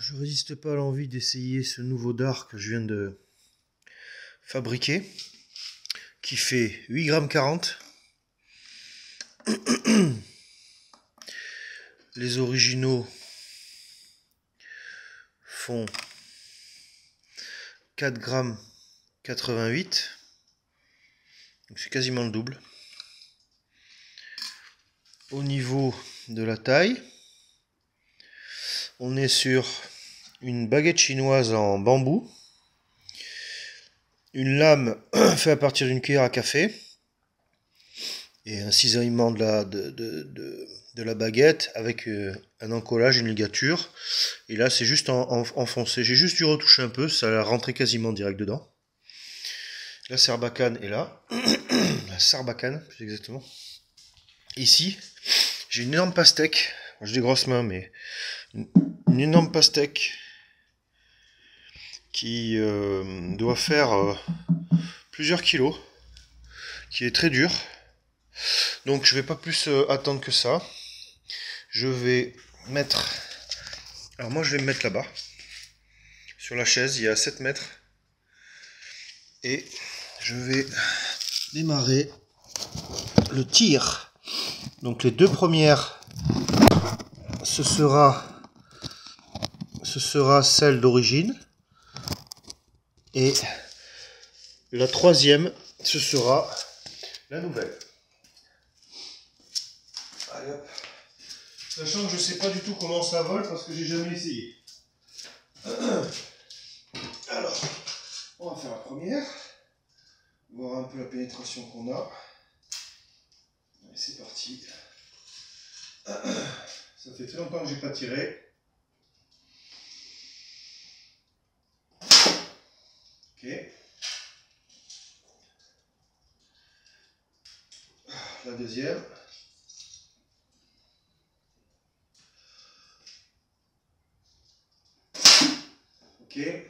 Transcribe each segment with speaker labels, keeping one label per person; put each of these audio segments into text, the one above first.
Speaker 1: Je résiste pas à l'envie d'essayer ce nouveau dard que je viens de fabriquer, qui fait 8,40 g. Les originaux font 4,88 g, donc c'est quasiment le double. Au niveau de la taille, on est sur une baguette chinoise en bambou, une lame faite à partir d'une cuillère à café et un cisaillement de la baguette avec un encollage, une ligature. Et là c'est juste enfoncé. J'ai juste dû retoucher un peu, ça a rentré quasiment direct dedans. La sarbacane est là, la sarbacane plus exactement. Ici j'ai une énorme pastèque, j'ai des grosses mains mais une énorme pastèque qui doit faire plusieurs kilos, qui est très dur. Donc je vais pas plus attendre que ça. Je vais mettre... Alors moi je vais me mettre là-bas, sur la chaise, il y a 7 mètres. Et je vais démarrer le tir. Donc les deux premières, ce sera celle d'origine. Et la troisième, ce sera la nouvelle. Allez hop. Sachant que je sais pas du tout comment ça vole parce que j'ai jamais essayé. Alors, on va faire la première. Voir un peu la pénétration qu'on a. Allez, c'est parti. Ça fait très longtemps que j'ai pas tiré. Ok. La deuxième. Ok. Et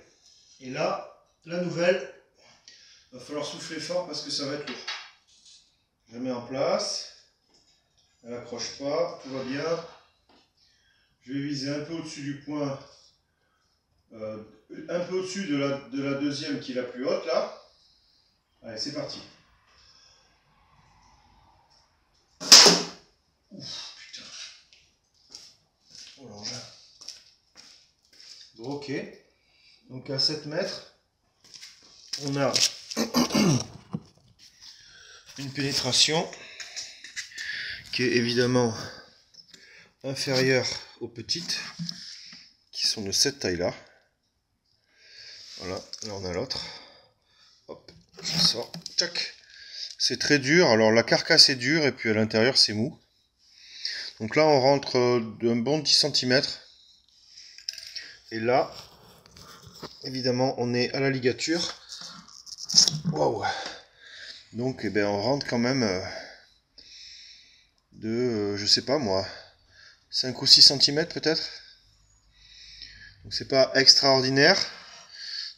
Speaker 1: là, la nouvelle. Il va falloir souffler fort parce que ça va être lourd. Je la mets en place. Elle n'accroche pas. Tout va bien. Je vais viser un peu au-dessus du point. Un peu au-dessus de la deuxième qui est la plus haute là. Allez, c'est parti. Ouf, putain. Oh l'engin. Ok. Donc à 7 mètres, on a une pénétration qui est évidemment inférieure aux petites, qui sont de cette taille-là. Voilà, là on a l'autre. Hop, ça sort. Tchac. C'est très dur. Alors la carcasse est dure et puis à l'intérieur c'est mou. Donc là on rentre d'un bon 10 cm. Et là, évidemment, on est à la ligature. Waouh! Donc eh ben, on rentre quand même de, je sais pas moi, 5 ou 6 cm peut-être. Donc c'est pas extraordinaire.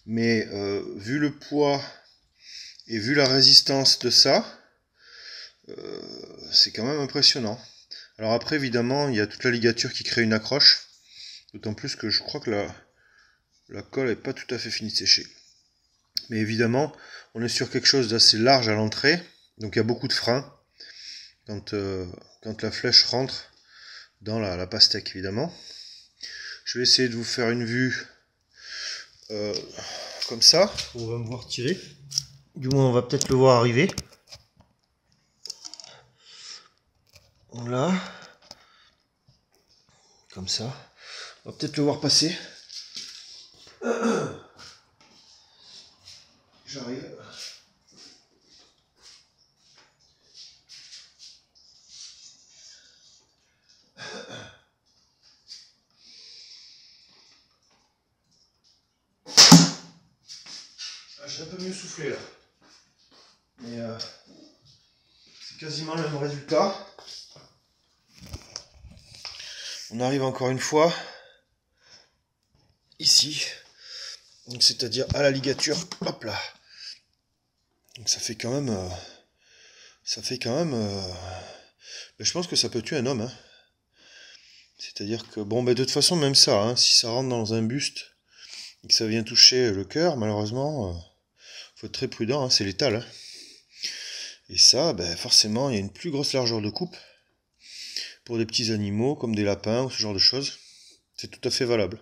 Speaker 1: Mais vu le poids et vu la résistance de ça, c'est quand même impressionnant. Alors après évidemment il y a toute la ligature qui crée une accroche, d'autant plus que je crois que la colle n'est pas tout à fait finie de sécher. Mais évidemment on est sur quelque chose d'assez large à l'entrée, donc il y a beaucoup de frein quand la flèche rentre dans la pastèque évidemment. Je vais essayer de vous faire une vue comme ça, on va me voir tirer. Du moins on va peut-être le voir arriver. Voilà. Comme ça. On va peut-être le voir passer. J'arrive. J'ai un peu mieux soufflé là. Mais c'est quasiment le même résultat. On arrive encore une fois ici. Donc c'est-à-dire à la ligature. Hop là. Donc ça fait quand même. Je pense que ça peut tuer un homme. Hein. C'est-à-dire que, bon, de toute façon, même ça, hein, si ça rentre dans un buste et que ça vient toucher le cœur, malheureusement, faut être très prudent, hein, c'est létal. Hein. Et ça, forcément, il y a une plus grosse largeur de coupe pour des petits animaux comme des lapins ou ce genre de choses. C'est tout à fait valable.